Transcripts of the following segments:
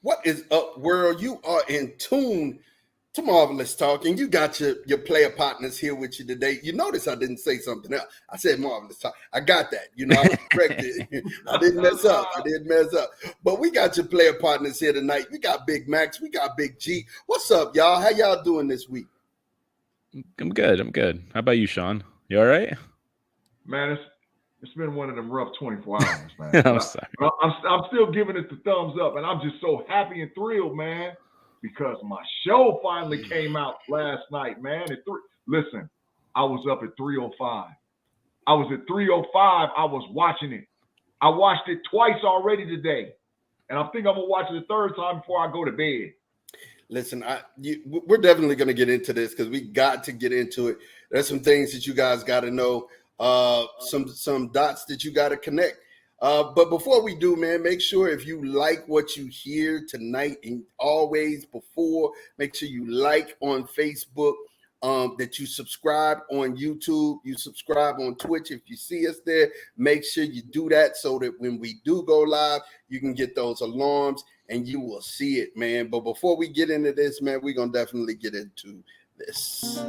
What is up, world? You are in tune to Marvelous Talk, and you got your player partners here with you today. You notice I didn't say something else. I said Marvelous Talk. I got that. I was corrected. I didn't mess up. But we got your player partners here tonight. We got Big Max. We got Big G. What's up, y'all? How y'all doing this week? I'm good. How about you, Sean? You all right? Man, it's been one of them rough 24 hours, man. I'm sorry. I'm still giving it the thumbs up, and I'm just so happy and thrilled, man, because my show finally came out last night, man. Listen, I was up at 3:05. I was at 3:05. I was watching it. I watched it twice already today, and I think I'm gonna watch it a third time before I go to bed. Listen, we're definitely going to get into this because we got to get into it. There's some things that you guys got to know, some dots that you got to connect. But before we do, man, make sure if you like what you hear tonight and always before, make sure you like on Facebook, that you subscribe on YouTube, you subscribe on Twitch. If you see us there, make sure you do that so that when we do go live, you can get those alarms and you will see it, man. But before we get into this, man, we're going to definitely get into this.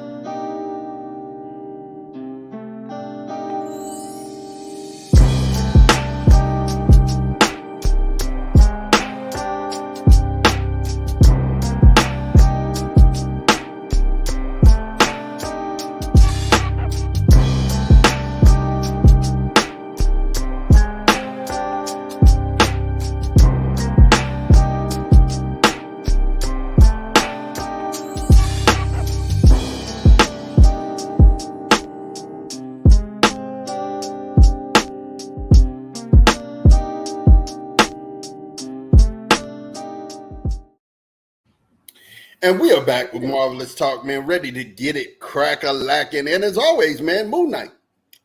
And we are back with Marvelous Talk, man, ready to get it crack-a-lacking. And as always, man, Moon Knight.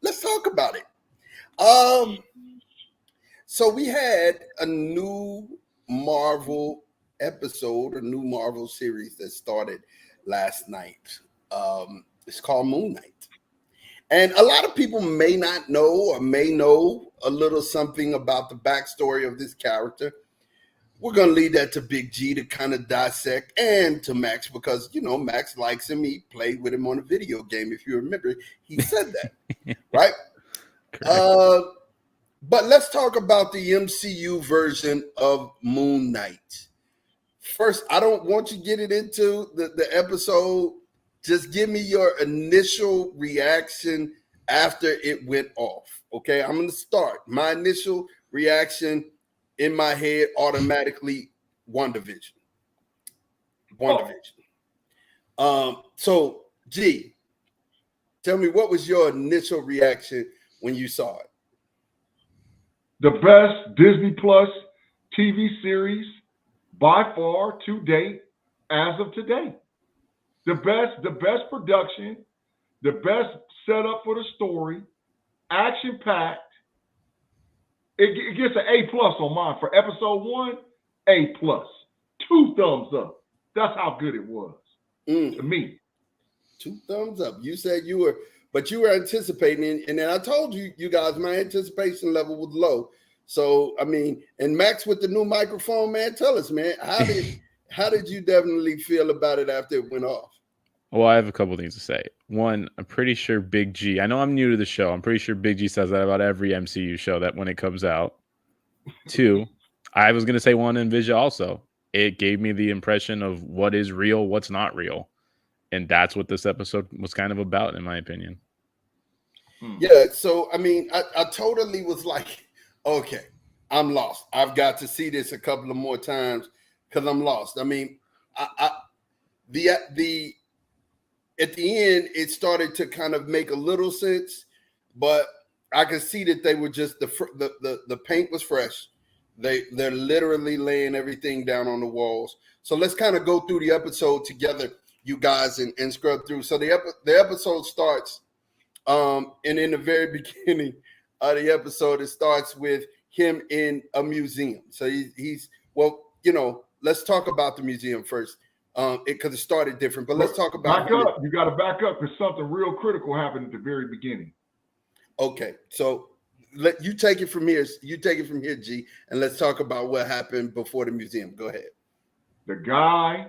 Let's talk about it. So we had a new Marvel episode, a new Marvel series that started last night. It's called Moon Knight. And a lot of people may not know or may know a little something about the backstory of this character. We're going to leave that to Big G to kind of dissect, and to Max because, Max likes him. He played with him on a video game. If you remember, he said that, right? But let's talk about the MCU version of Moon Knight. First, I don't want you to get it into the episode. Just give me your initial reaction after it went off, okay? I'm going to start. My initial reaction in my head, automatically, WandaVision. So, G, tell me, what was your initial reaction when you saw it? The best Disney Plus TV series by far to date as of today. The best production, the best setup for the story, action-packed. It gets an A+ on mine for episode 1. A+, 2 thumbs up. That's how good it was to me. 2 thumbs up. You said you were anticipating, and then I told you guys my anticipation level was low. So I mean, and Max with the new microphone, man, tell us, man, how did you definitely feel about it after it went off? Well, I have a couple things to say. One, I'm pretty sure Big G, I know I'm new to the show. I'm pretty sure Big G says that about every MCU show that when it comes out. 2, I was going to say WandaVision also. It gave me the impression of what is real, what's not real. And that's what this episode was kind of about, in my opinion. Yeah, so, I mean, I totally was like, okay, I'm lost. I've got to see this a couple of more times because I'm lost. I mean, at the end, it started to kind of make a little sense, but I could see that they were just the paint was fresh. They're literally laying everything down on the walls. So let's kind of go through the episode together, you guys, and scrub through. So the episode starts, and in the very beginning of the episode, it starts with him in a museum. So let's talk about the museum first. Because it started different, but let's talk about back up. You got to back up because something real critical happened at the very beginning. Okay, so you take it from here. You take it from here, G, and let's talk about what happened before the museum. Go ahead. the guy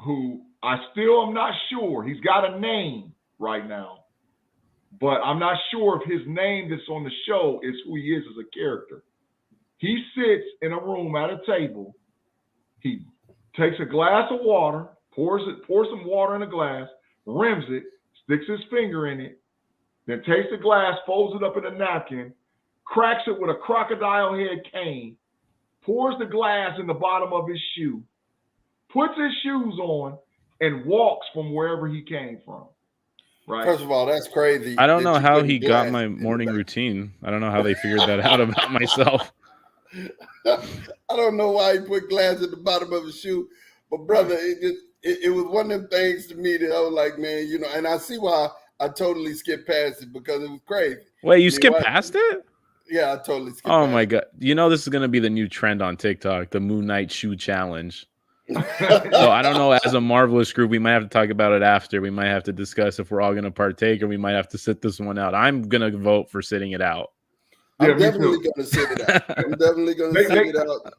who I still am not sure, he's got a name right now, but I'm not sure if his name that's on the show is who he is as a character. He sits in a room at a table. He takes a glass of water, pours some water in a glass, rims it, sticks his finger in it, then takes the glass, folds it up in a napkin, cracks it with a crocodile head cane, pours the glass in the bottom of his shoe, puts his shoes on, and walks from wherever he came from. Right. First of all, that's crazy. I don't know how he got my morning routine. I don't know how they figured that out about myself. I don't know why he put glass at the bottom of his shoe, but brother, it was one of them things to me that I was like, man, you know, and I see why I totally skipped past it because it was crazy. Wait, you skipped past it? Yeah, I totally skipped Oh past my it. God. You know, this is going to be the new trend on TikTok, the Moon Knight shoe challenge. So I don't know, as a Marvelous group, we might have to talk about it after. We might have to discuss if we're all going to partake, or we might have to sit this one out. I'm going to vote for sitting it out. Yeah, I'm definitely going to sit it out. I'm definitely going to sit it out.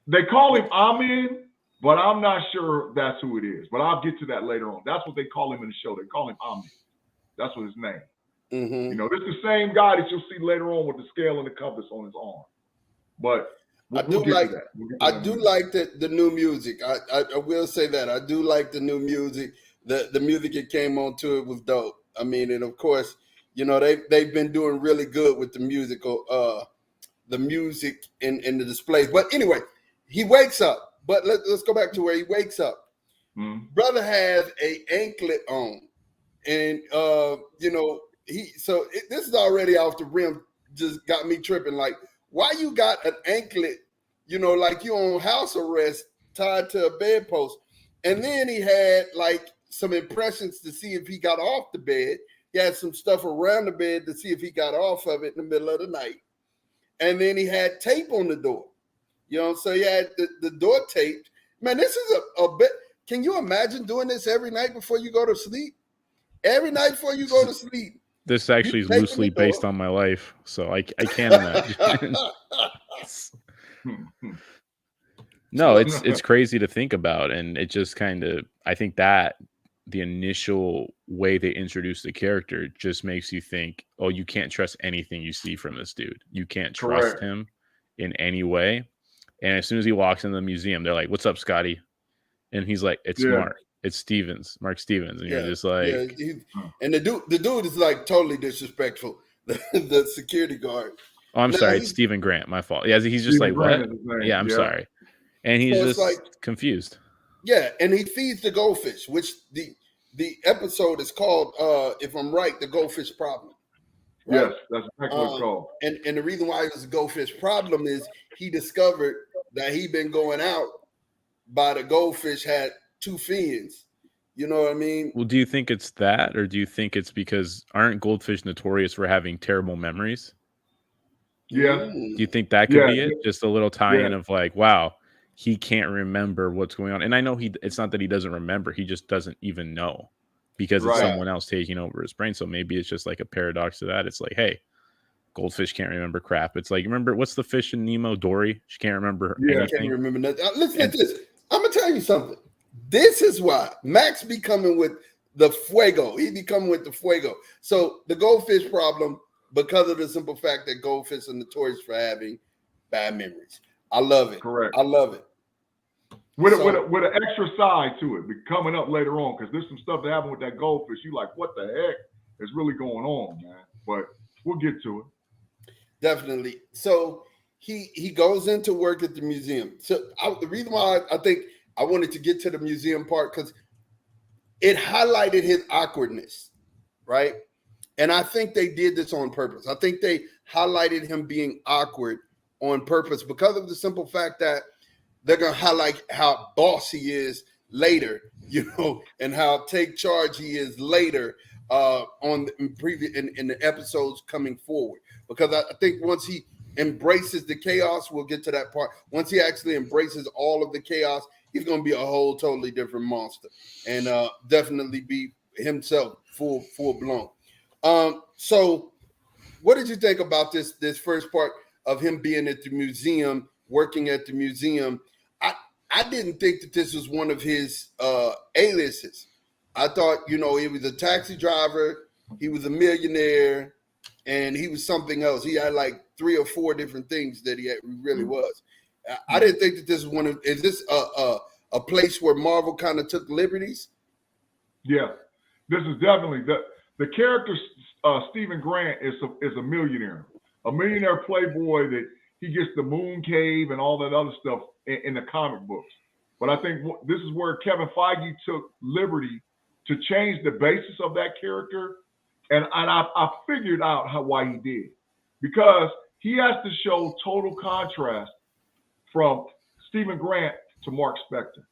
They call him Amin, but I'm not sure that's who it is. But I'll get to that later on. That's what they call him in the show. They call him Amin. That's what his name. Mm-hmm. You know, this is the same guy that you'll see later on with the scale and the compass on his arm. But I do like the new music. I will say that I do like the new music. The music that came onto it was dope. I mean, and of course, you know, they've been doing really good with the music and the displays. But anyway, he wakes up. But let's go back to where he wakes up. Mm-hmm. Brother has a anklet on, and you know, this is already off the rim. Just got me tripping. Like, why you got an anklet, you know, like you on house arrest tied to a bedpost? And then he had like some impressions to see if he got off the bed. He had some stuff around the bed to see if he got off of it in the middle of the night. And then he had tape on the door. You know, so he had the door taped. Man, this is a bit. Can you imagine doing this every night before you go to sleep? Every night before you go to sleep. This actually is loosely based on my life, so I can't imagine. No, it's crazy to think about, and it just kind of, I think that the initial way they introduce the character just makes you think, oh, you can't trust anything you see from this dude. You can't trust him in any way. And as soon as he walks into the museum, they're like, "What's up, Scotty?" And he's like, "It's Mark Stevens," and you're just like, and the dude is like totally disrespectful. The security guard. Oh, I'm sorry, it's Stephen Grant. My fault. Yeah, he's just like, what? Yeah, I'm sorry. And he's just like confused. Yeah, and he feeds the goldfish, which the episode is called, if I'm right, the goldfish problem. Right? Yes, that's exactly what it's called. And the reason why it was a goldfish problem is he discovered that he'd been going out by the goldfish had two fins. You know what I mean? Well, do you think it's that, or do you think it's because aren't goldfish notorious for having terrible memories? Yeah. Do you think that could be it? Just a little tie-in of like, wow, he can't remember what's going on. And I know it's not that he doesn't remember, he just doesn't even know because it's someone else taking over his brain. So maybe it's just like a paradox to that. It's like, hey, goldfish can't remember crap. It's like, remember, what's the fish in Nemo? Dory? She can't remember anything. I can't remember nothing. Listen at this. I'm going to tell you something. This is why Max be coming with the fuego. He be coming with the fuego. So the goldfish problem, because of the simple fact that goldfish are notorious for having bad memories. I love it. Correct. I love it. With an extra side to it, coming up later on, because there's some stuff that happened with that goldfish. You like, what the heck is really going on, man? But we'll get to it. Definitely. So he goes into work at the museum. So the reason why I think I wanted to get to the museum part, because it highlighted his awkwardness, right? And I think they did this on purpose. I think they highlighted him being awkward on purpose because of the simple fact that they're going to highlight how boss he is later, you know, and how take charge he is later in the episodes coming forward. Because I think once he embraces the chaos, we'll get to that part. Once he actually embraces all of the chaos, he's going to be a whole totally different monster and definitely be himself full blown. So what did you think about this first part of him being at the museum, working at the museum? I didn't think that this was one of his aliases. I thought, he was a taxi driver, he was a millionaire, and he was something else. He had like 3 or 4 different things that he really was. I didn't think that this was is this a place where Marvel kind of took liberties? Yeah, this is definitely the character. Stephen Grant is a millionaire playboy that he gets the moon cave and all that other stuff in the comic books. But I think this is where Kevin Feige took liberty to change the basis of that character, and I figured out why he did, because he has to show total contrast from Stephen Grant to Mark Spector.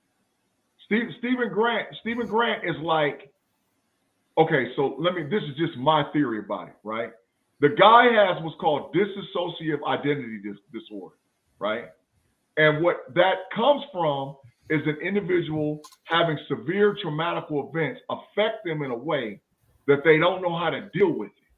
Stephen Grant is like, okay, so this is just my theory about it, right? The guy has what's called dissociative identity disorder, right? And what that comes from is an individual having severe traumatic events affect them in a way that they don't know how to deal with it.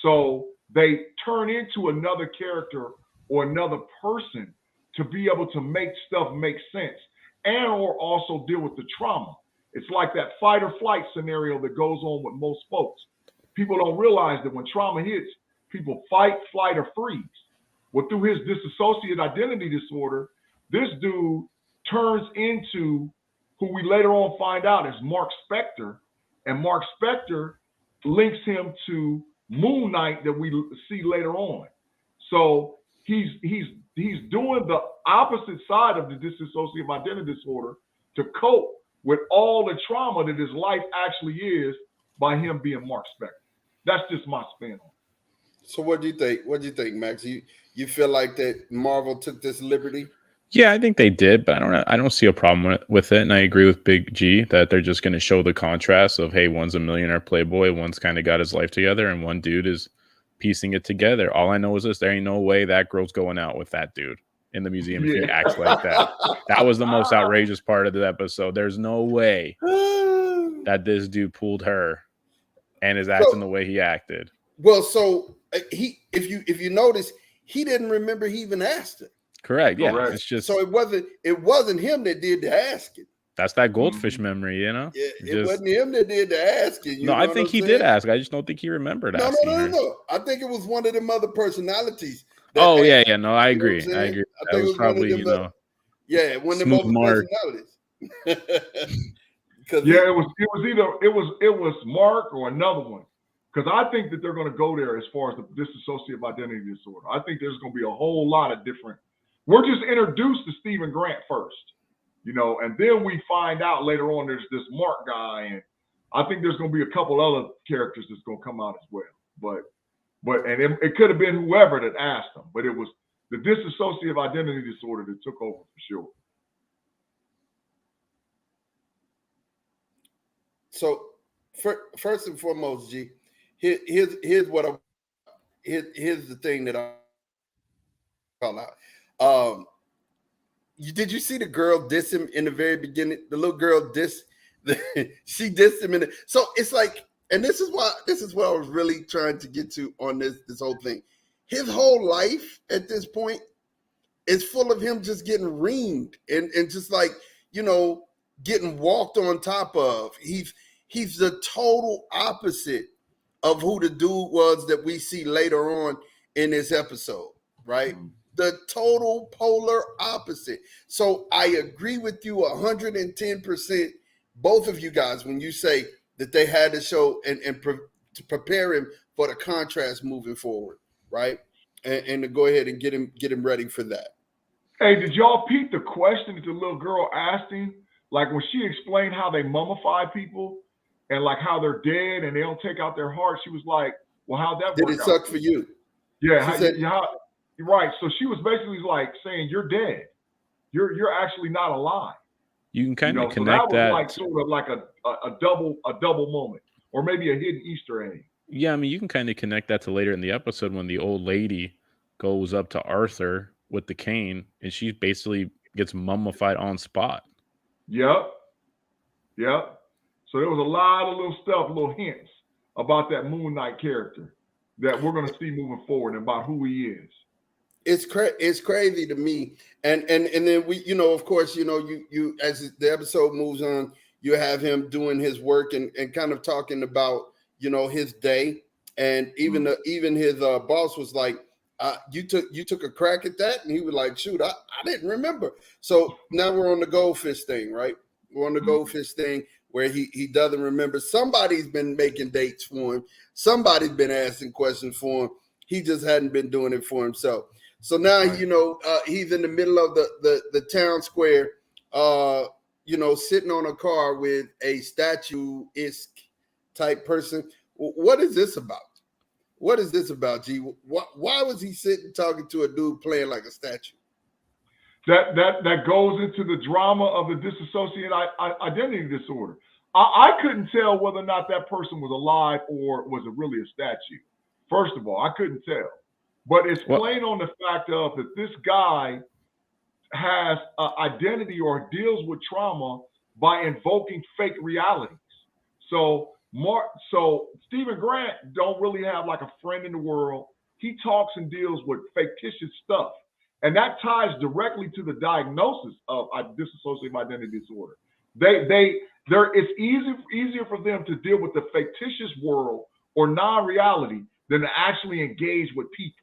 So they turn into another character or another person to be able to make stuff make sense and or also deal with the trauma. It's like that fight or flight scenario that goes on with most folks. People don't realize that when trauma hits, people fight, flight, or freeze. Well, through his dissociative identity disorder, this dude turns into who we later on find out is Mark Spector, and Mark Spector links him to Moon Knight that we see later on. So he's doing the opposite side of the dissociative identity disorder to cope with all the trauma that his life actually is by him being Mark Spector. That's just my spin on it. So what do you think? What do you think, Max? You feel like that Marvel took this liberty? Yeah, I think they did, but I don't see a problem with it. And I agree with Big G that they're just going to show the contrast of, hey, one's a millionaire playboy, one's kind of got his life together, and one dude is piecing it together. All I know is this: there ain't no way that girl's going out with that dude in the museum if he acts like that. That was the most outrageous part of the episode. There's no way that this dude pulled her and is acting the way he acted. Well, so if you notice, he didn't remember he even asked her. Correct. Yeah. Correct. It's just so it wasn't him that did the asking. That's that goldfish memory, Yeah, it wasn't him that did the asking. No, I think he did ask. I just don't think he remembered asking. No. I think it was one of them other personalities. Oh, yeah. No, I agree. I agree. I think it was probably, one of them, one of them other personalities. Yeah, it was Mark or another one. Because I think that they're going to go there as far as the dissociative identity disorder. I think there's going to be a whole lot of different. We're just introduced to Stephen Grant first, and then we find out later on there's this Mark guy, and I think there's going to be a couple other characters that's going to come out as well. But it could have been whoever that asked them, but it was the dissociative identity disorder that took over for sure. So first and foremost, G. Here's the thing that I call out. Did you see the girl diss him in the very beginning? The little girl she dissed him so it's like, and this is what I was really trying to get to on this whole thing. His whole life at this point is full of him just getting reamed and just like, getting walked on top of. He's the total opposite of who the dude was that we see later on in this episode, right? Mm-hmm. The total polar opposite. So I agree with you 110%, both of you guys, when you say that they had to show and to prepare him for the contrast moving forward, right? And to go ahead and get him ready for that. Hey, did y'all peep the question that the little girl asked him? Like when she explained how they mummify people, and like how they're dead and they don't take out their heart, she was like, well, how'd that work out? Did it suck for you? Yeah, right. So she was basically like saying, you're dead. You're actually not alive. You can kind of connect that. Like sort of like a double moment, or maybe a hidden Easter egg. Yeah, I mean, you can kind of connect that to later in the episode when the old lady goes up to Arthur with the cane and she basically gets mummified on spot. Yep. So there was a lot of little stuff, little hints about that Moon Knight character that we're going to see moving forward and about who he is. It's crazy to me. And then we, of course, you as the episode moves on, you have him doing his work and kind of talking about, his day. And even his boss was like, you took a crack at that, and he was like, shoot, I didn't remember. So now we're on the goldfish thing, right? We're on the goldfish thing where he doesn't remember. Somebody's been making dates for him. Somebody's been asking questions for him. He just hadn't been doing it for himself. So now, he's in the middle of the town square, sitting on a car with a statue-esque type person. What is this about? What is this about, G? Why was he sitting talking to a dude playing like a statue? That goes into the drama of the dissociative identity disorder. I couldn't tell whether or not that person was alive or was it really a statue. First of all, I couldn't tell. But it's plain on the fact of that this guy has identity or deals with trauma by invoking fake realities. So Stephen Grant don't really have like a friend in the world. He talks and deals with fictitious stuff. And that ties directly to the diagnosis of dissociative identity disorder. It's easier for them to deal with the fictitious world or non-reality than to actually engage with people.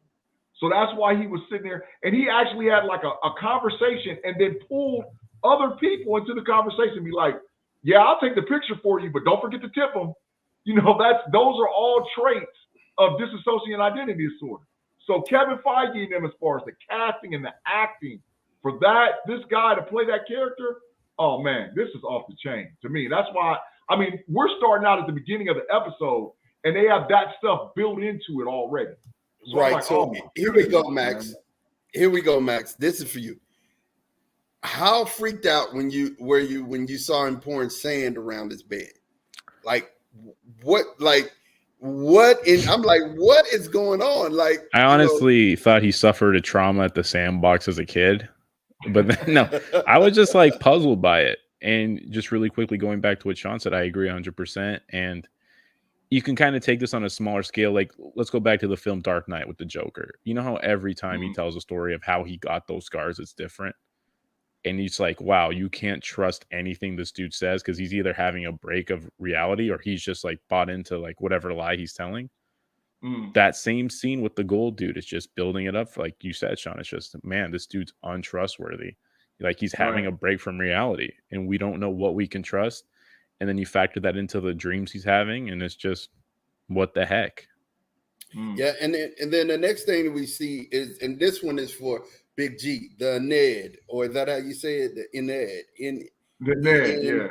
So that's why he was sitting there, and he actually had like a conversation and then pulled other people into the conversation, be like, yeah, I'll take the picture for you, but don't forget to tip them. Those are all traits of dissociative identity disorder. So Kevin Feige and them, as far as the casting and the acting for this guy to play that character, oh man, this is off the chain to me. That's why, we're starting out at the beginning of the episode and they have that stuff built into it already. So right. Like, so here we go, Max. Man. Here we go, Max. This is for you. How freaked out when you saw him pouring sand around his bed? Like what? I'm like, what is going on? Like, I honestly thought he suffered a trauma at the sandbox as a kid, but then, no, I was just like puzzled by it. And just really quickly going back to what Sean said, I agree 100%. And you can kind of take this on a smaller scale. Like, let's go back to the film Dark Knight with the Joker. You know how every time he tells a story of how he got those scars, it's different. And it's like, wow, you can't trust anything this dude says because he's either having a break of reality or he's just like bought into like whatever lie he's telling. That same scene with the gold dude is just building it up. Like you said, Sean, it's just, man, this dude's untrustworthy. Like he's having a break from reality and we don't know what we can trust. And then you factor that into the dreams he's having, and it's just, what the heck? Yeah, and then the next thing that we see is, and this one is for Big G, the Ned, or is that how you say it? The Ned, the Ned, yeah.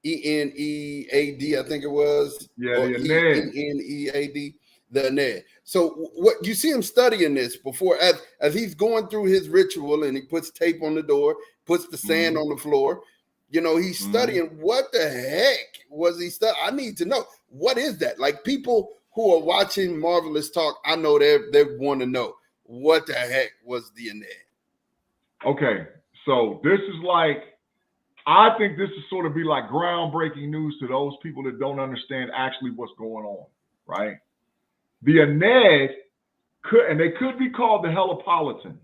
E-N-E-A-D, I think it was. Yeah, the Ned. E-N-E-A-D, the Ned. So what you see him studying this before, as he's going through his ritual, and he puts tape on the door, puts the sand on the floor. He's studying. What the heck was he studying? I need to know. What is that? Like, people who are watching Marvelous Talk, I know they want to know, what the heck was the Ned? Okay, so this is like, I think this is sort of be like groundbreaking news to those people that don't understand actually what's going on, right? The Ned could be called the Helipolitans,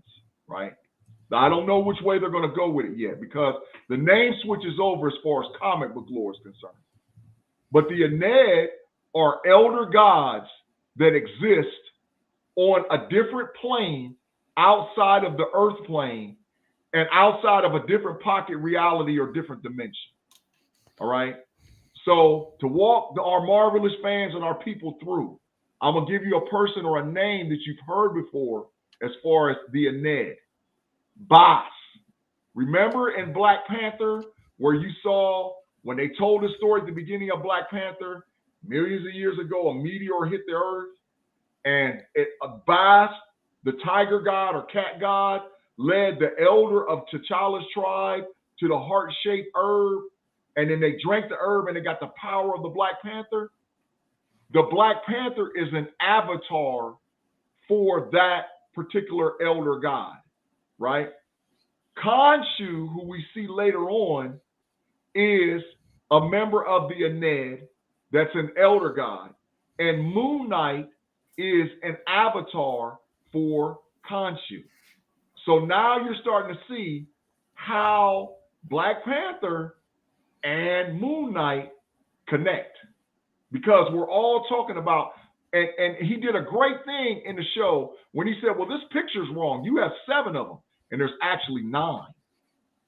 right? I don't know which way they're going to go with it yet because the name switches over as far as comic book lore is concerned. But the Ned are elder gods that exist on a different plane outside of the earth plane and outside of a different pocket reality or different dimension. All right. So to walk our Marvelous fans and our people through, I'm going to give you a person or a name that you've heard before as far as the Ned. Boss. Remember in Black Panther where you saw when they told the story at the beginning of Black Panther, millions of years ago, a meteor hit the earth and Boss, the tiger god or cat god, led the elder of T'Challa's tribe to the heart-shaped herb, and then they drank the herb and they got the power of the Black Panther. The Black Panther is an avatar for that particular elder god, right? Khonshu, who we see later on, is a member of the Ned that's an elder god. And Moon Knight is an avatar for Khonshu. So now you're starting to see how Black Panther and Moon Knight connect, because we're all talking about, and he did a great thing in the show when he said, well, this picture's wrong. You have 7 of them, and there's actually 9,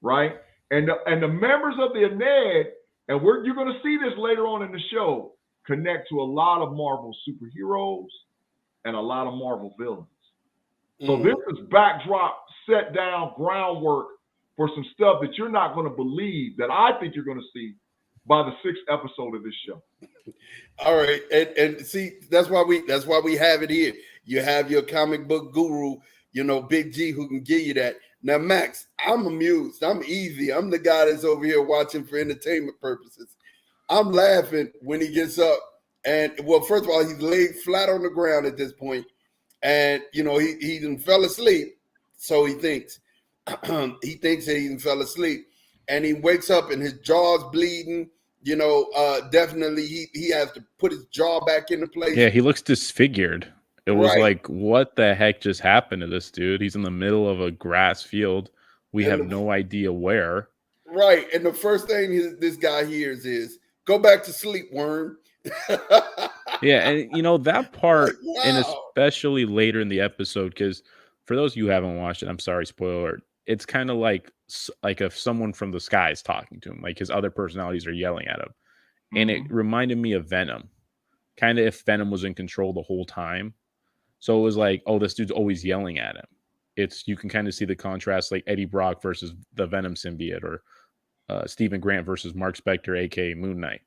right? And the members of the Ned, and you're going to see this later on in the show, connect to a lot of Marvel superheroes and a lot of Marvel villains. So this is backdrop, set down groundwork for some stuff that you're not going to believe, that I think you're going to see by the 6th episode of this show. All right, and see, that's why we have it here. You have your comic book guru, Big G, who can give you that. Now, Max, I'm amused. I'm easy. I'm the guy that's over here watching for entertainment purposes. I'm laughing when he gets up, and well, first of all, he's laid flat on the ground at this point, and he done fell asleep. So he thinks that he done fell asleep, and he wakes up and his jaw's bleeding. Definitely he has to put his jaw back into place. Yeah, he looks disfigured. It was like, what the heck just happened to this dude? He's in the middle of a grass field. We have no idea where. Right. And the first thing this guy hears is, go back to sleep, worm. Yeah, and that part, wow. And especially later in the episode, because for those of you who haven't watched it, I'm sorry, spoiler alert, it's kind of like if someone from the sky is talking to him, like his other personalities are yelling at him. And it reminded me of Venom, kind of if Venom was in control the whole time. So it was like, oh, this dude's always yelling at him. You can kind of see the contrast, like Eddie Brock versus the Venom symbiote, or Stephen Grant versus Mark Spector, aka Moon Knight.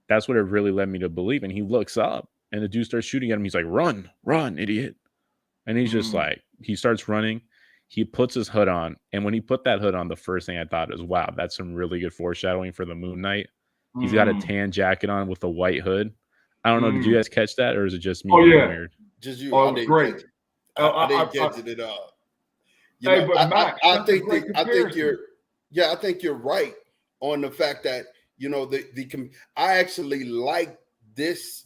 That's what it really led me to believe. And he looks up, and the dude starts shooting at him. He's like, run, idiot. And he's just like, he starts running. He puts his hood on. And when he put that hood on, the first thing I thought is, wow, that's some really good foreshadowing for the Moon Knight. He's got a tan jacket on with a white hood. I don't know. Did you guys catch that, or is it just me being weird? Just you. I didn't great. Catch it. I didn't catch it at all. But Max, I think you're right on the fact that I actually like this.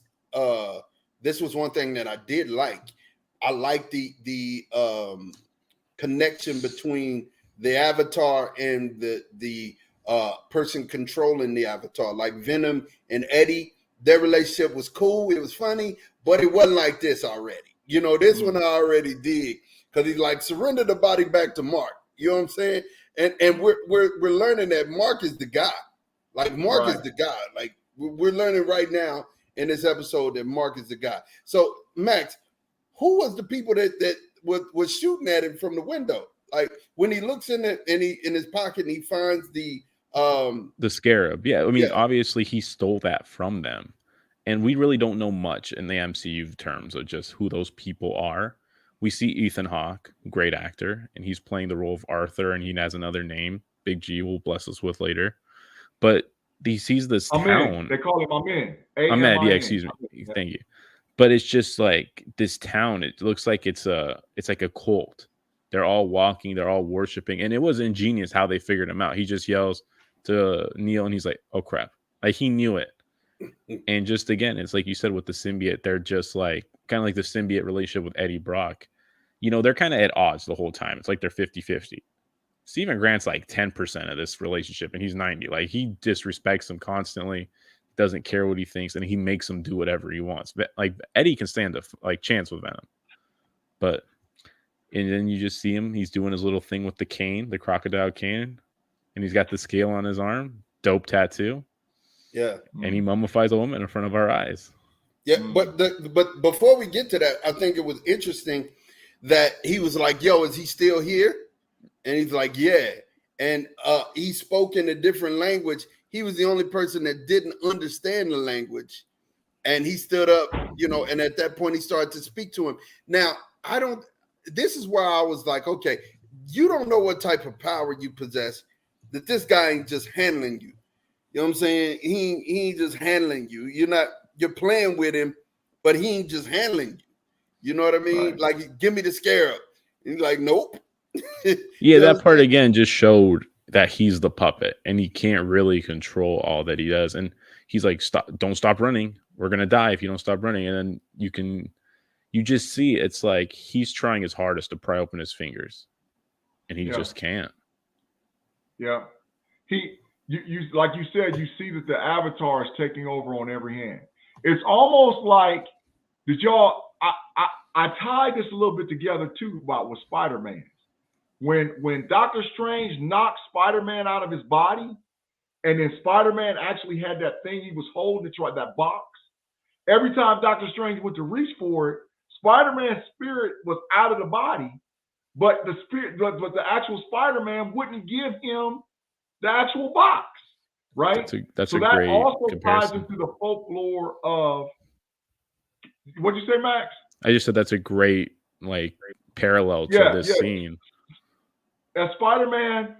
This was one thing that I did like. I like the connection between the avatar and the person controlling the avatar. Like Venom and Eddie, their relationship was cool. It was funny, but it wasn't like this already. This one I already did, because he's like, surrender the body back to Mark. You know what I'm saying? And we're learning that Mark is the guy. Like Mark is the guy. Like we're learning right now in this episode that Mark is the guy. So Max, who was the people that was shooting at him from the window? Like when he looks in his pocket and he finds the scarab. Yeah, I mean, obviously he stole that from them, and we really don't know much in the MCU terms of just who those people are. We see Ethan Hawke, great actor, and he's playing the role of Arthur, and he has another name, Big G will bless us with later. But he sees this town. They call him Amen. Ahmed, yeah, excuse me. Thank you. But it's just like this town. It looks like it's like a cult. They're all walking. They're all worshiping. And it was ingenious how they figured him out. He just yells to Neil, and he's like, oh, crap. Like, he knew it. And just, again, it's like you said with the symbiote. They're just like, kind of like the symbiote relationship with Eddie Brock. They're kind of at odds the whole time. It's like they're 50-50. Stephen Grant's like 10% of this relationship, and he's 90. Like, he disrespects him constantly, doesn't care what he thinks, and he makes him do whatever he wants. But like Eddie can stand a chance with Venom. But and then you just see him, he's doing his little thing with the cane, the crocodile cane, and he's got the scale on his arm, dope tattoo. Yeah. And he mummifies a woman in front of our eyes. Yeah, but before we get to that, I think it was interesting that he was like, yo, is he still here? And he's like, yeah. And he spoke in a different language. He was the only person that didn't understand the language. And he stood up, and at that point he started to speak to him. Now, this is where I was like, okay, you don't know what type of power you possess, that this guy ain't just handling you. You know what I'm saying? He ain't just handling you. You're playing with him, but he ain't just handling you. You know what I mean? Right. Like, give me the scarab. And he's like, nope. Yeah, that part again just showed that he's the puppet and he can't really control all that he does. And he's like, don't stop running. We're gonna die if you don't stop running. And then you just see it's like he's trying his hardest to pry open his fingers, and he just can't. Yeah. You like you said, you see that the Avatar is taking over on every hand. It's almost like, I tied this a little bit together too about with Spider-Man. When Doctor Strange knocked Spider-Man out of his body, and then Spider-Man actually had that thing he was holding, that box. Every time Doctor Strange went to reach for it, Spider-Man's spirit was out of the body, but the actual Spider-Man wouldn't give him the actual box, right? That's so a that great also comparison. ties into the folklore of, what'd you say, Max? I just said that's a great parallel to this scene. As Spider-Man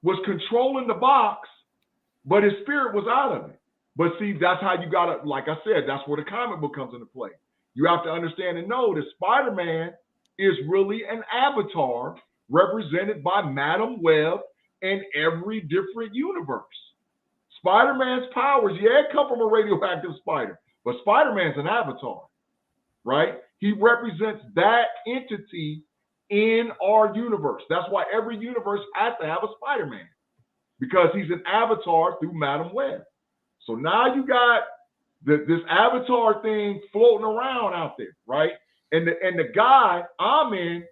was controlling the box, but his spirit was out of it. But see, that's how you gotta, like I said, that's where the comic book comes into play. You have to understand and know that Spider-Man is really an avatar represented by Madam Web in every different universe. Spider-Man's powers, come from a radioactive spider, but Spider-Man's an avatar, right? He represents that entity in our universe. That's why every universe has to have a Spider-Man, because he's an avatar through Madam Web. So now you got this avatar thing floating around out there, right? And the guy, Amen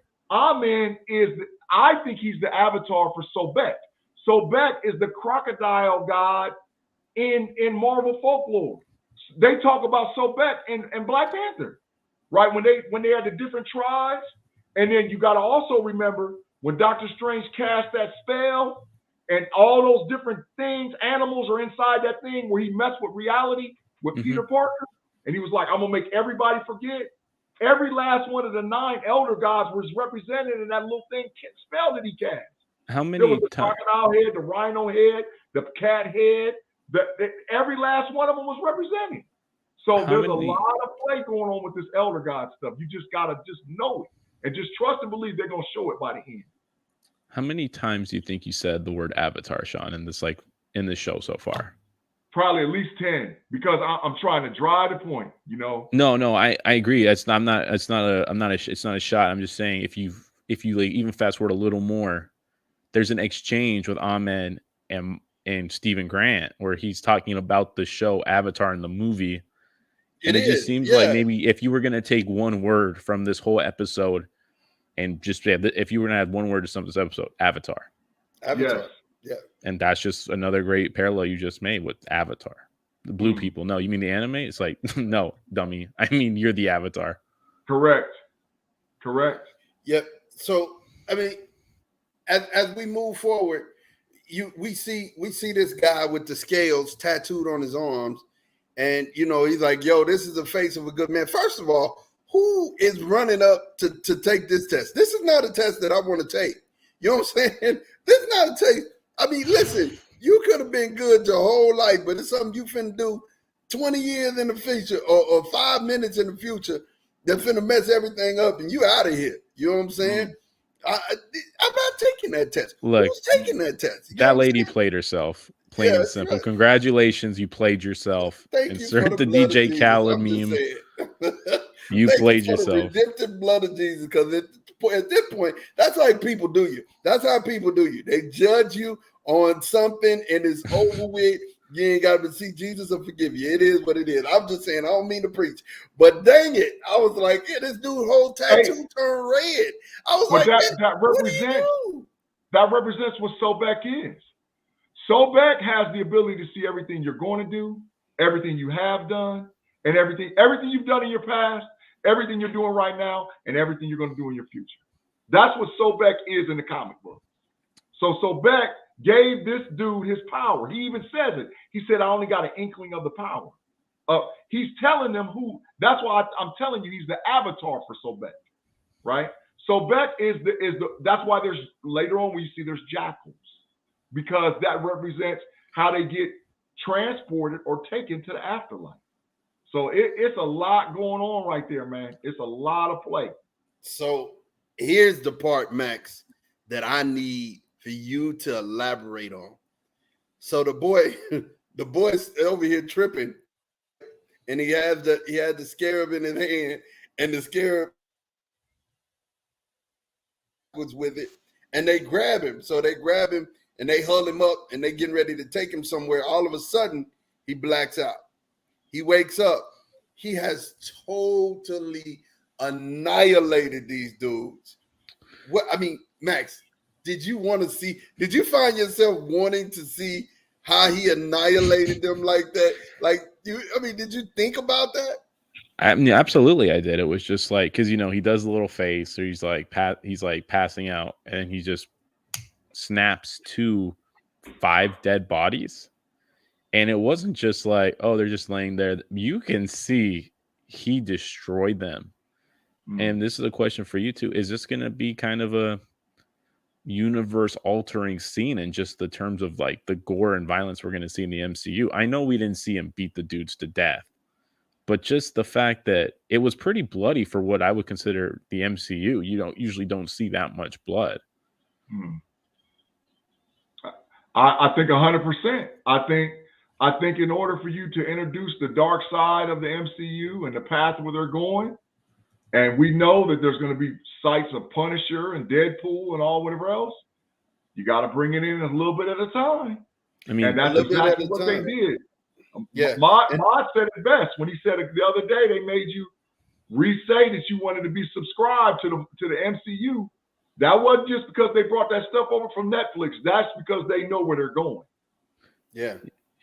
is, I think he's the avatar for Sobek. Sobek is the crocodile god in Marvel folklore. They talk about Sobek in Black Panther, right? When they had the different tribes. And then you got to also remember when Doctor Strange cast that spell and all those different things, animals are inside that thing where he messed with reality with Peter Parker. And he was like, I'm going to make everybody forget. Every last one of the 9 elder gods was represented in that little thing spell that he cast. How many There was the crocodile head, the rhino head, the cat head. Every last one of them was represented. So there's a lot of play going on with this elder god stuff. You just got to just know it. And just trust and believe they're going to show it by the end. How many times do you think you said the word avatar, Sean, in this show so far? Probably at least 10, because I'm trying to drive the point, No, I agree. It's not a shot. I'm just saying if you even fast forward a little more, there's an exchange with Ahmed and Stephen Grant where he's talking about the show Avatar in the movie. And it just seems like maybe if you were going to take one word from this whole episode and just if you were going to add one word to some of this episode, Avatar. Yes. Yeah. And that's just another great parallel you just made with Avatar. The blue people. No, you mean the anime? It's like, no, dummy. I mean, you're the Avatar. Correct. Yep. So, I mean, as we move forward, we see this guy with the scales tattooed on his arms. And, he's like, yo, this is the face of a good man. First of all, who is running up to take this test? This is not a test that I want to take. You know what I'm saying? This is not a test. I mean, listen, you could have been good your whole life, but it's something you finna do 20 years in the future or 5 minutes in the future that's finna mess everything up and you out of here. You know what I'm saying? I'm not taking that test. Look, who's taking that test? That lady played herself. Plain and simple. Right. Congratulations, you played yourself. Insert the DJ Khaled meme. You played yourself. The redemptive blood of Jesus, because at this point, that's how people do you. That's how people do you. They judge you on something and it's over with. You ain't got to see Jesus will forgive you. It is what it is. I'm just saying, I don't mean to preach. But dang it, I was like, this dude's whole tattoo turned red. I was like, that represents what Sobek is. Sobek has the ability to see everything you're going to do, everything you have done, and everything you've done in your past, everything you're doing right now, and everything you're going to do in your future. That's what Sobek is in the comic book. So Sobek gave this dude his power. He even says it. He said, I only got an inkling of the power. He's telling them who. That's why I'm telling you, he's the avatar for Sobek, right? Sobek is the. That's why there's later on when you see there's jackals, because that represents how they get transported or taken to the afterlife. So it's a lot going on right there, man. It's a lot of play. So here's the part, Max, that I need for you to elaborate on. So the boy's over here tripping, and he had the scarab in his hand, and the scarab was with it, and they grab him. So they grab him and they hold him up, and they getting ready to take him somewhere. All of a sudden, he blacks out. He wakes up. He has totally annihilated these dudes. What I mean, Max, did you find yourself wanting to see how he annihilated them like that? Did you think about that? I mean, absolutely, I did. It was just like, because he does the little face, or he's like passing out, and he just snaps to 5 dead bodies, and it wasn't just like, oh, they're just laying there. You can see he destroyed them. And this is a question for you too: is this going to be kind of a universe altering scene in just the terms of like the gore and violence we're going to see in the MCU? I know we didn't see him beat the dudes to death, but just the fact that it was pretty bloody for what I would consider the MCU. You usually don't see that much blood. I think 100%. I think in order for you to introduce the dark side of the MCU and the path where they're going, and we know that there's going to be sites of Punisher and Deadpool and all whatever else, you got to bring it in a little bit at a time. I mean, and that's exactly what they did. Yeah. Mod said it best when he said it the other day. They made you re-say that you wanted to be subscribed to the MCU. That wasn't just because they brought that stuff over from Netflix. That's because they know where they're going. Yeah.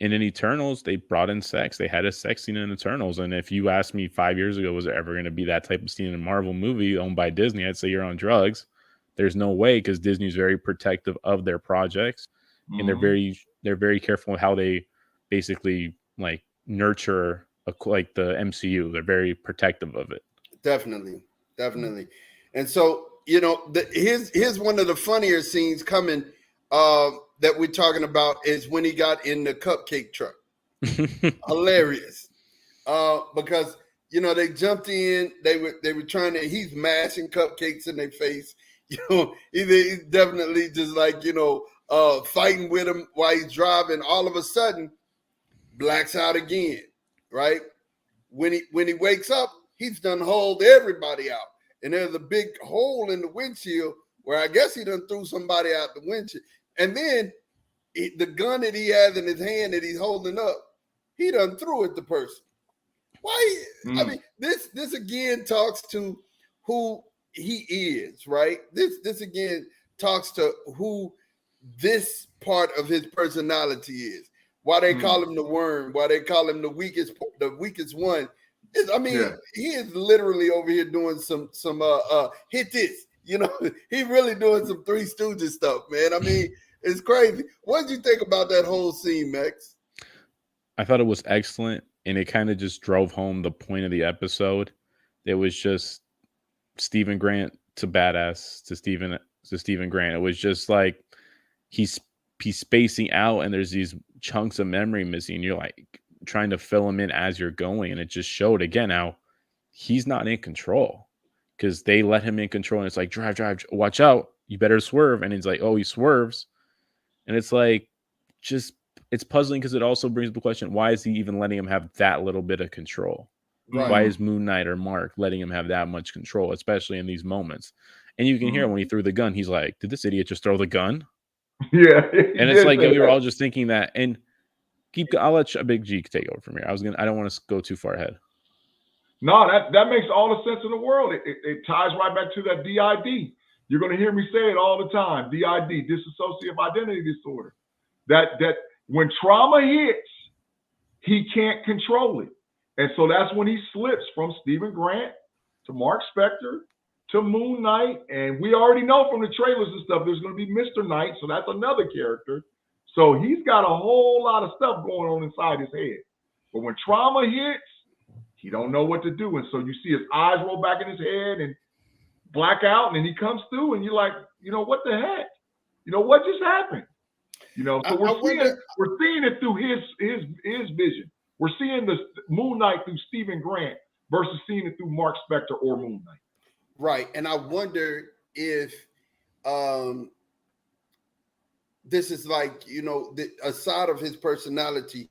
And in Eternals, they brought in sex. They had a sex scene in Eternals. And if you asked me 5 years ago, was there ever going to be that type of scene in a Marvel movie owned by Disney? I'd say you're on drugs. There's no way, because Disney's very protective of their projects, and they're very careful how they basically like nurture like the MCU. They're very protective of it. Definitely. And so, here's one of the funnier scenes coming that we're talking about is when he got in the cupcake truck. Hilarious. Because they jumped in, they were trying to, he's mashing cupcakes in their face. He's definitely just like, fighting with him while he's driving. All of a sudden, blacks out again, right? When he wakes up, he's done holed everybody out. And there's a big hole in the windshield where I guess he done threw somebody out the windshield. And then the gun that he has in his hand that he's holding up, he done threw at the person. Why? I mean, this again talks to who he is, right? This again talks to who this part of his personality is. Why they call him the worm? Why they call him the weakest one? He is literally over here doing some hit this. He really doing some Three Stooges stuff, man. I mean, it's crazy. What did you think about that whole scene, Max? I thought it was excellent, and it kind of just drove home the point of the episode. It was just Stephen Grant to badass to Stephen Grant. It was just like he's spacing out, and there's these chunks of memory missing. You're like trying to fill them in as you're going, and it just showed again how he's not in control, because they let him in control, and it's like drive, watch out, you better swerve, and it's like, oh, he swerves, and it's like it's puzzling, because it also brings up the question, why is he even letting him have that little bit of control? Right. Why is Moon Knight or Mark letting him have that much control, especially in these moments? And you can hear when he threw the gun, he's like, did this idiot just throw the gun? Yeah. And it's like, we were all just thinking that. And I'll let Big G take over from here. I don't want to go too far ahead. No, that makes all the sense in the world. It ties right back to that DID. You're going to hear me say it all the time. DID, dissociative identity disorder. That when trauma hits, he can't control it. And so that's when he slips from Stephen Grant to Mark Spector to Moon Knight. And we already know from the trailers and stuff, there's going to be Mr. Knight. So that's another character. So he's got a whole lot of stuff going on inside his head. But when trauma hits, he don't know what to do. And so you see his eyes roll back in his head and black out. And then he comes through and you're like, what the heck? What just happened? So we're seeing it through his vision. We're seeing the Moon Knight through Stephen Grant versus seeing it through Mark Spector or Moon Knight. Right. And I wonder if this is like, a side of his personality.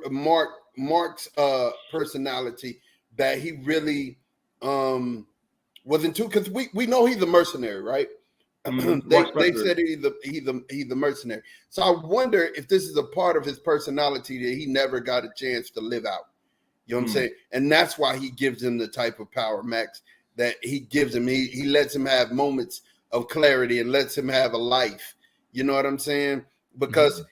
Mark Mark's personality that he really wasn't too, because we know he's a mercenary, right? They said he's the mercenary. So I wonder if this is a part of his personality that he never got a chance to live out. You know what I'm saying? And that's why he gives him the type of power, Max, that he gives him. He lets him have moments of clarity and lets him have a life. You know what I'm saying? Because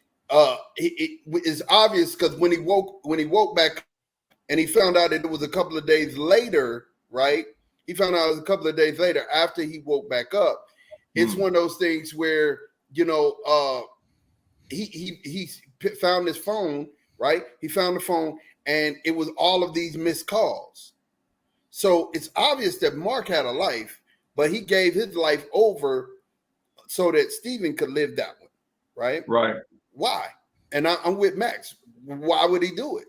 it's obvious, because when he woke back and he found out that it was a couple of days later, right? He found out it was a couple of days later after he woke back up. It's one of those things where, you know, he found his phone, right? He found the phone, and it was all of these missed calls. So it's obvious that Mark had a life, but he gave his life over so that Steven could live that one, right? Right. Why? And I'm with Max. Why would he do it?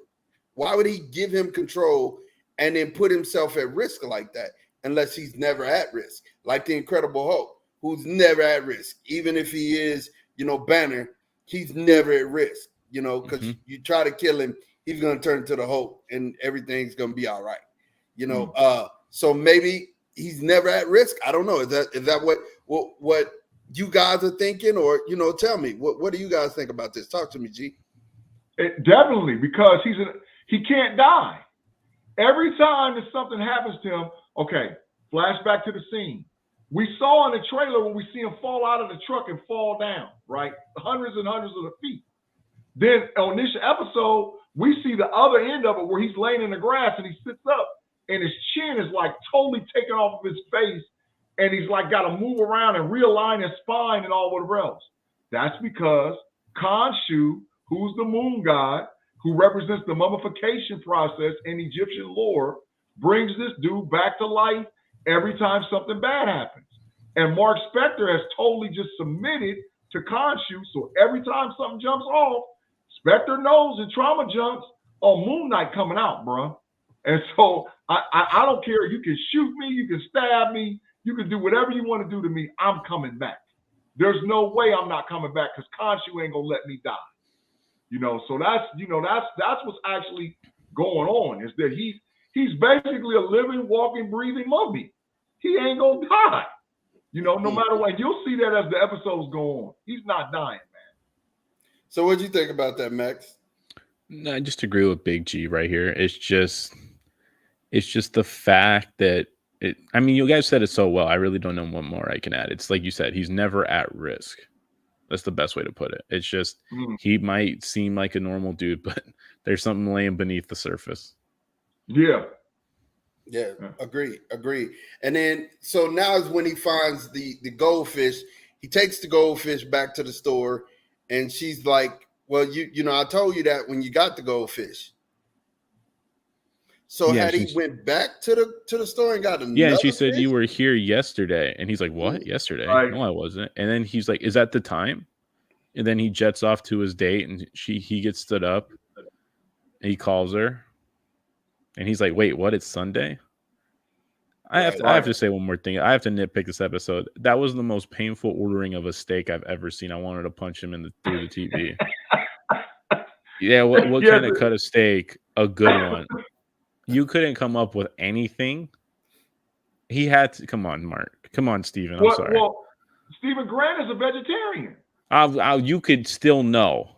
Why would he give him control and then put himself at risk like that, unless he's never at risk, like the Incredible Hulk, who's never at risk. Even if he is, you know, Banner, he's never at risk, you know, because you try to kill him, he's going to turn to the Hulk and everything's going to be all right. You know, so maybe he's never at risk. I don't know. Is that what you guys are thinking? Or, you know, tell me, what do you guys think about this? Talk to me, G. Definitely, because he can't die. Every time that something happens to him, okay, flashback to the scene. We saw in the trailer when we see him fall out of the truck and fall down, right? Hundreds and hundreds of feet. Then on this episode, we see the other end of it where he's laying in the grass and he sits up and his chin is like totally taken off of his face, and he's like got to move around and realign his spine and all whatever else. That's because Khonshu, who's the moon god, who represents the mummification process in Egyptian lore, brings this dude back to life every time something bad happens. And Mark Spector has totally just submitted to Khonshu, so every time something jumps off, Spector knows in trauma jumps, oh, Moon Knight coming out, bro. And so I don't care. You can shoot me, you can stab me, you can do whatever you want to do to me. I'm coming back. There's no way I'm not coming back, because Khonshu ain't gonna let me die. You know, so that's what's actually going on, is that he's basically a living, walking, breathing mummy. He ain't gonna die. You know, no matter what. You'll see that as the episodes go on. He's not dying, man. So what'd you think about that, Max? No, I just agree with Big G right here. It's just the fact that I mean, you guys said it so well. I really don't know what more I can add. It's like you said, he's never at risk. That's the best way to put it. It's just he might seem like a normal dude, but there's something laying beneath the surface. Yeah, agree. And then, so now is when he finds the goldfish. He takes the goldfish back to the store, and she's like, well, you know, I told you that when you got the goldfish. So had he went back to the store and got another and she said, fish? you were here yesterday. And he's like, what? Yesterday? Right. No, I wasn't. And then he's like, is that the time? And then he jets off to his date, and he gets stood up, and he calls her, and he's like, wait, what? It's Sunday? I have to say one more thing. I have to nitpick this episode. That was the most painful ordering of a steak I've ever seen. I wanted to punch him through the TV. Yeah, what kind of cut of steak? A good one. You couldn't come up with anything. He had to. Come on, Mark. Come on, Steven. I'm sorry. Well, Stephen Grant is a vegetarian. You could still know.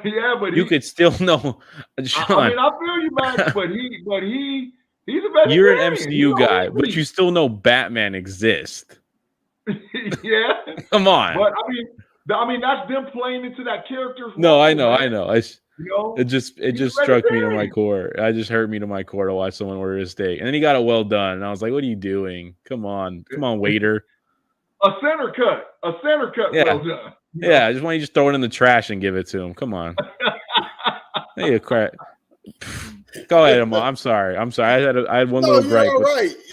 Yeah, but you could still know. Sean, I mean, I feel you, Max, but he's a vegetarian. You're an MCU guy, but you still know Batman exists. Yeah. Come on. But I mean, that's them playing into that character. No, I know. You know, it just struck me to my core. It just hurt me to my core to watch someone order a steak, and then he got it well done, and I was like, "What are you doing? Come on, waiter." A center cut, yeah. Well done. Yeah, I just want you to throw it in the trash and give it to him. Come on. Hey, crap. Go ahead, Amal. I'm sorry. I had one little break.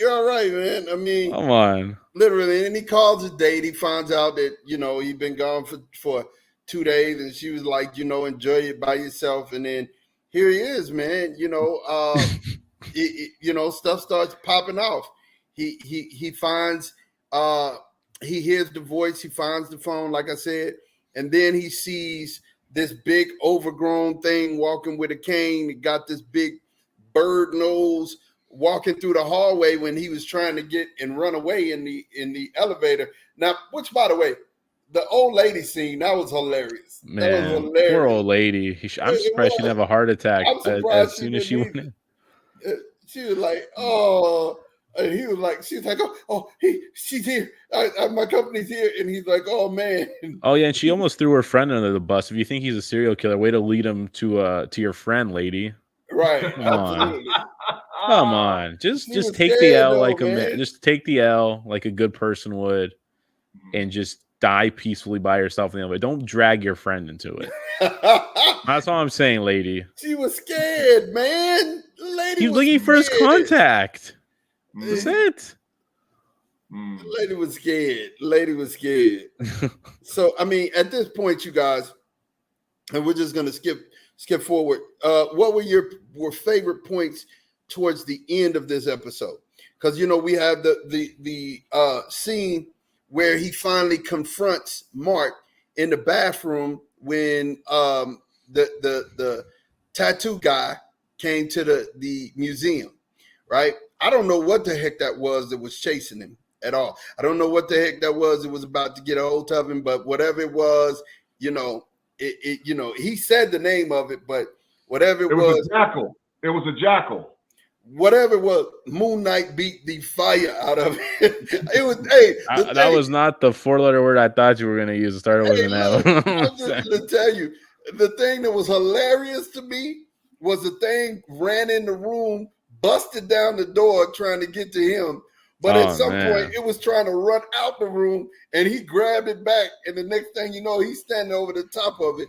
You're all right, man. I mean, come on. Literally, and he calls his date. He finds out that, you know, he'd been gone for 2 days, and she was like, you know, enjoy it by yourself. And then here he is, man. You know, you know, stuff starts popping off. He finds he hears the voice. He finds the phone, like I said, and then he sees this big overgrown thing walking with a cane. He got this big bird nose walking through the hallway when he was trying to get and run away in the elevator. Now, which, by the way, the old lady scene, that was hilarious. Man, that was hilarious. Poor old lady. I'm surprised she didn't have a heart attack as soon as she went in. She was like, oh, and he was like, she's like, she's here. My company's here. And he's like, oh, man. Oh, yeah, and she almost threw her friend under the bus. If you think he's a serial killer, way to lead him to your friend, lady. Right. Absolutely. Come on. Just take the L like a man. Just take the L like a good person would and just die peacefully by yourself in the elevator. Don't drag your friend into it. That's all I'm saying, lady. She was scared, man. Lady He's looking for his contact. That's it. Lady was scared. So, I mean, at this point, you guys, and we're just going to skip forward. What were your favorite points towards the end of this episode? Because, you know, we have the scene where he finally confronts Mark in the bathroom when the tattoo guy came to the museum, right? I don't know what the heck that was chasing him at all. I don't know what the heck that was. It was about to get a hold of him, but whatever it was, you know, he said the name of it, but whatever it was a jackal. It was a jackal. Whatever it was, Moon Knight beat the fire out of it. It was that was not the 4-letter word I thought you were going to use. It started with an L. I'm just going to tell you, the thing that was hilarious to me was the thing ran in the room, busted down the door trying to get to him. But at some point, it was trying to run out the room, and he grabbed it back. And the next thing you know, he's standing over the top of it,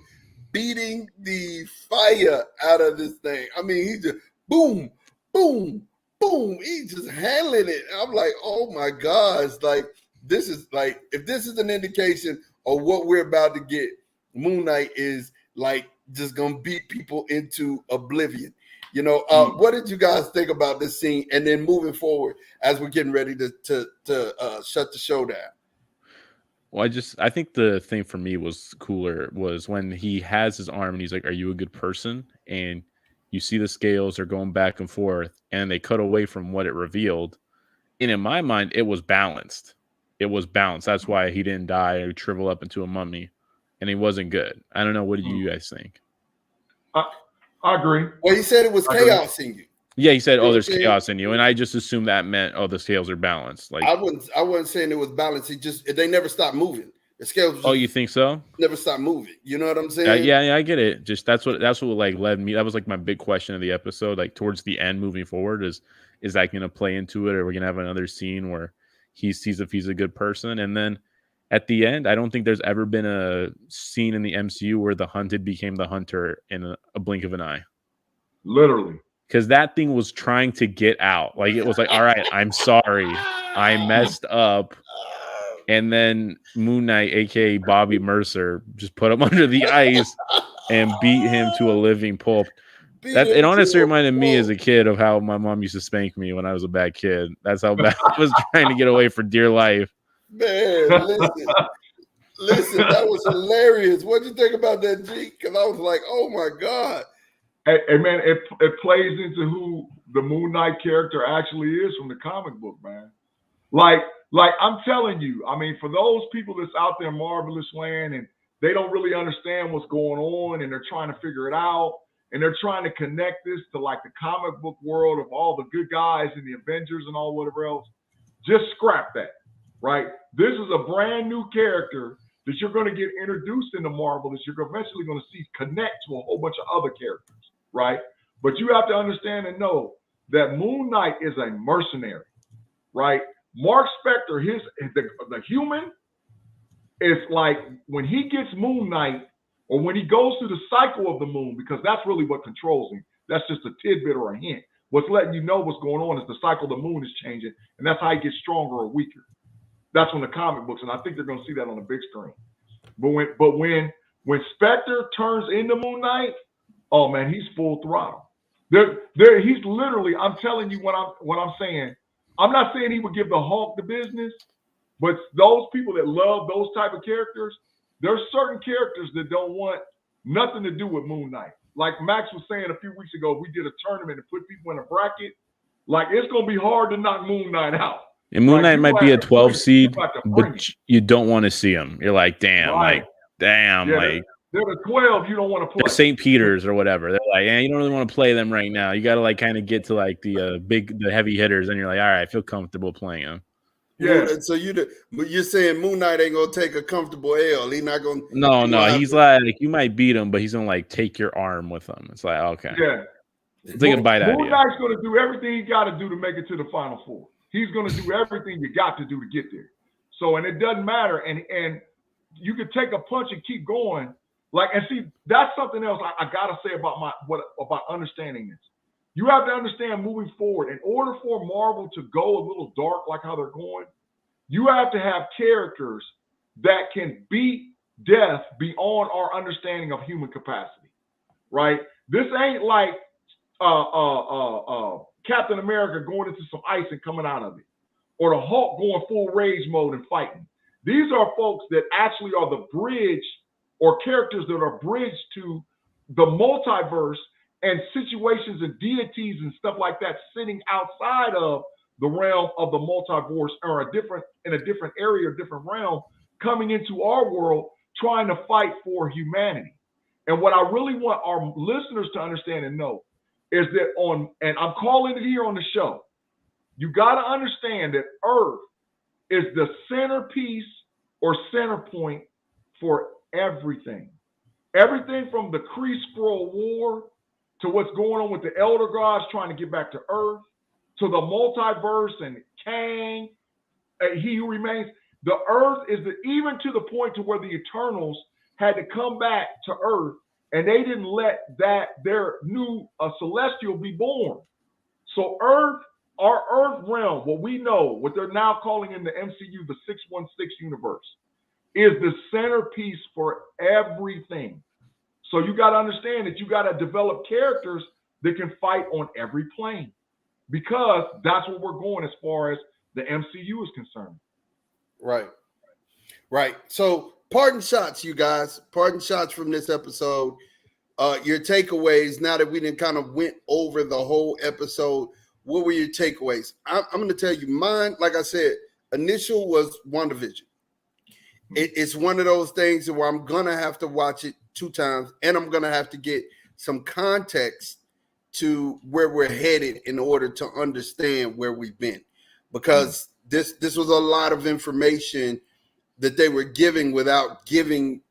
beating the fire out of this thing. I mean, he just boom, boom, boom. He's just handling it. I'm like, oh my gosh, like this is like, if this is an indication of what we're about to get, Moon Knight is like just gonna beat people into oblivion. You know, what did you guys think about this scene? And then moving forward as we're getting ready to shut the show down. Well, I think the thing for me was cooler was when he has his arm and he's like, "Are you a good person?" And you see the scales are going back and forth, and they cut away from what it revealed. And in my mind, it was balanced. It was balanced. That's why he didn't die or shrivel up into a mummy, and he wasn't good. I don't know. What do you guys think? I agree. Well, he said it was chaos in you. Yeah, he said, "Oh, there's chaos in you," and I just assumed that meant, "Oh, the scales are balanced." Like I wasn't saying it was balanced. They never stopped moving. The scales. Oh, you think so? Never stopped moving. You know what I'm saying? Yeah, I get it. Just that's what like led me. That was like my big question of the episode. Like towards the end, moving forward, is that going to play into it, or are we going to have another scene where he sees if he's a good person, and then at the end, I don't think there's ever been a scene in the MCU where the hunted became the hunter in a blink of an eye. Literally. Because that thing was trying to get out. Like, it was like, all right, I'm sorry. I messed up. And then Moon Knight, a.k.a. Bobby Mercer, just put him under the ice and beat him to a living pulp. It honestly reminded me as a kid of how my mom used to spank me when I was a bad kid. That's how bad I was trying to get away for dear life. Man, listen, that was hilarious. What did you think about that, G? Because I was like, oh my God. Hey, man, it plays into who the Moon Knight character actually is from the comic book, man. Like I'm telling you, I mean, for those people that's out there in Marvelous Land and they don't really understand what's going on and they're trying to figure it out and they're trying to connect this to like the comic book world of all the good guys and the Avengers and all whatever else, just scrap that, right? This is a brand new character that you're going to get introduced into Marvel that you're eventually going to see connect to a whole bunch of other characters, right? But you have to understand and know that Moon Knight is a mercenary, right? Mark Spector, the human, is like when he gets Moon Knight or when he goes through the cycle of the moon, because that's really what controls him. That's just a tidbit or a hint. What's letting you know what's going on is the cycle of the moon is changing, and that's how he gets stronger or weaker. That's when the comic books, and I think they're going to see that on the big screen. But when Spectre turns into Moon Knight, oh man, he's full throttle. He's literally. I'm telling you what I'm saying. I'm not saying he would give the Hulk the business, but those people that love those type of characters, there's certain characters that don't want nothing to do with Moon Knight. Like Max was saying a few weeks ago, we did a tournament and put people in a bracket. Like, it's going to be hard to knock Moon Knight out. And Moon Knight might be a 12 seed, but it. you don't want to see him. You're like, damn, Right. damn, Yeah, like they're the 12 you don't want to play. St. Peter's or whatever. They're like, you don't really want to play them right now. You got to like kind of get to like the heavy hitters, and you're like, all right, I feel comfortable playing them. Yeah. So you're saying Moon Knight ain't gonna take a comfortable L. He's not gonna. No. He's like you might beat him, but he's gonna like take your arm with him. It's like, okay. Yeah. Think about that. Moon Knight's gonna do everything he got to do to make it to the Final Four. He's gonna do everything you got to do to get there. So, and it doesn't matter. And you could take a punch and keep going. Like, and see, that's something else I gotta say about understanding this. You have to understand moving forward. In order for Marvel to go a little dark like how they're going, you have to have characters that can beat death beyond our understanding of human capacity, right? This ain't like Captain America going into some ice and coming out of it, or the Hulk going full rage mode and fighting. These are folks that actually are the bridge, or characters that are bridged to the multiverse and situations and deities and stuff like that sitting outside of the realm of the multiverse, or in a different area or different realm, coming into our world trying to fight for humanity. And what I really want our listeners to understand and know is that and I'm calling it here on the show, you got to understand that Earth is the centerpiece or center point for everything. Everything from the Kree Skrull War to what's going on with the Elder Gods trying to get back to Earth, to the multiverse and Kang, He Who Remains. The Earth is even to the point to where the Eternals had to come back to Earth, and they didn't let their new Celestial be born. So Earth, our Earth realm, what we know, what they're now calling in the MCU the 616 universe, is the centerpiece for everything. So you got to understand that you got to develop characters that can fight on every plane, because that's where we're going as far as the MCU is concerned. Right. So parting shots, you guys. Parting shots from this episode. Your takeaways, now that we didn't kind of went over the whole episode, what were your takeaways? I'm going to tell you mine. Like I said, initial was WandaVision. It's one of those things where I'm going to have to watch it 2 times, and I'm going to have to get some context to where we're headed in order to understand where we've been, because this was a lot of information that they were giving without giving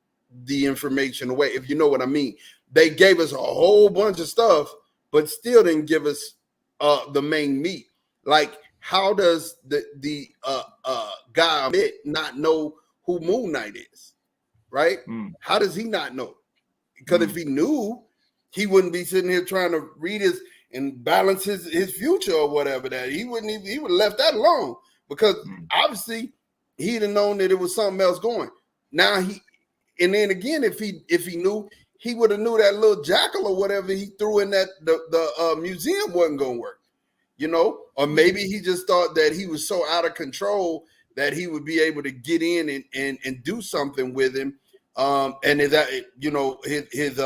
the information away, if you know what I mean. They gave us a whole bunch of stuff, but still didn't give us the main meat. Like, how does the guy Amit not know who Moon Knight is, right? How does he not know? Because if he knew, he wouldn't be sitting here trying to read his and balance his future or whatever. That he would have left that alone, because obviously he'd have known that it was something else going. Now and then again, if he knew, he would have knew that little jackal or whatever he threw in that the museum wasn't going to work, you know? Or maybe he just thought that he was so out of control that he would be able to get in and do something with him, and that, you know, his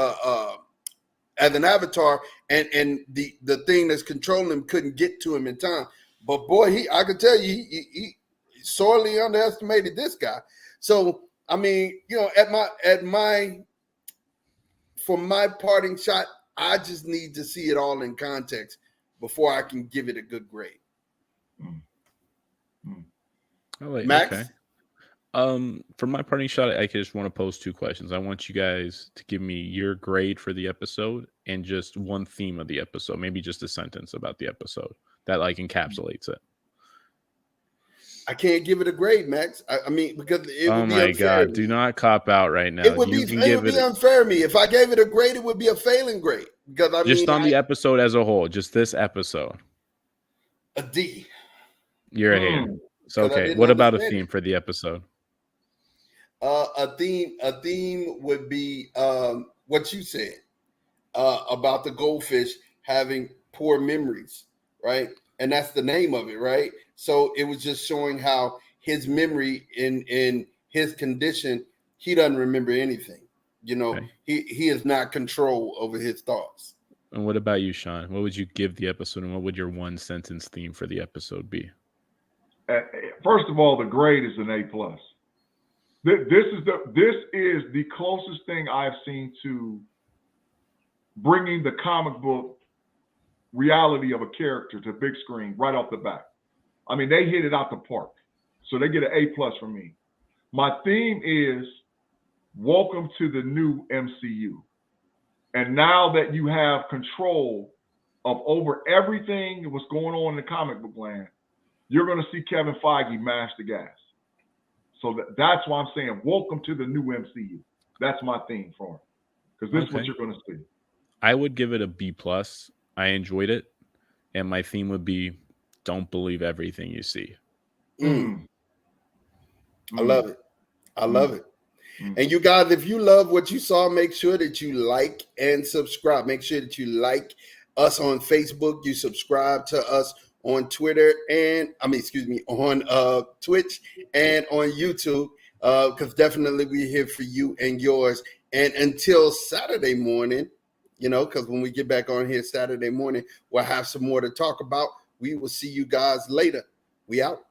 as an avatar, and the thing that's controlling him couldn't get to him in time. But boy, I could tell you, he sorely underestimated this guy. So I mean, you know, for my parting shot, I just need to see it all in context before I can give it a good grade. Oh, wait, Max? okay. For my parting shot, I just want to pose 2 questions. I want you guys to give me your grade for the episode and just one theme of the episode, maybe just a sentence about the episode that like encapsulates it. I can't give it a grade, Max. I mean, because it would be my unfair. God, do not cop out right now. It would be unfair to me. If I gave it a grade, it would be a failing grade. Because on the episode as a whole, just this episode. A D. You're a hater. So okay. What about a theme for the episode? A theme would be what you said about the goldfish having poor memories, right? And that's the name of it, right? So it was just showing how his memory in his condition, he doesn't remember anything. Okay. he is not control over his thoughts. And what about you, Sean? What would you give the episode, and what would your one sentence theme for the episode be? First of all, the grade is an A+. This is the closest thing I've seen to bringing the comic book reality of a character to big screen right off the bat. I mean, they hit it out the park. So they get an A+ from me. My theme is welcome to the new MCU. And now that you have control of over everything that was going on in the comic book land, you're going to see Kevin Feige mash the gas. So that's why I'm saying welcome to the new MCU. That's my theme for it. Because this is what you're going to see. I would give it a B+. I enjoyed it. And my theme would be don't believe everything you see. I love it. I love it. And you guys, if you love what you saw, make sure that you like and subscribe. Make sure that you like us on Facebook. You subscribe to us on Twitter on Twitch and on YouTube, because definitely we're here for you and yours. And until Saturday morning, because when we get back on here Saturday morning, we'll have some more to talk about. We will see you guys later. We out.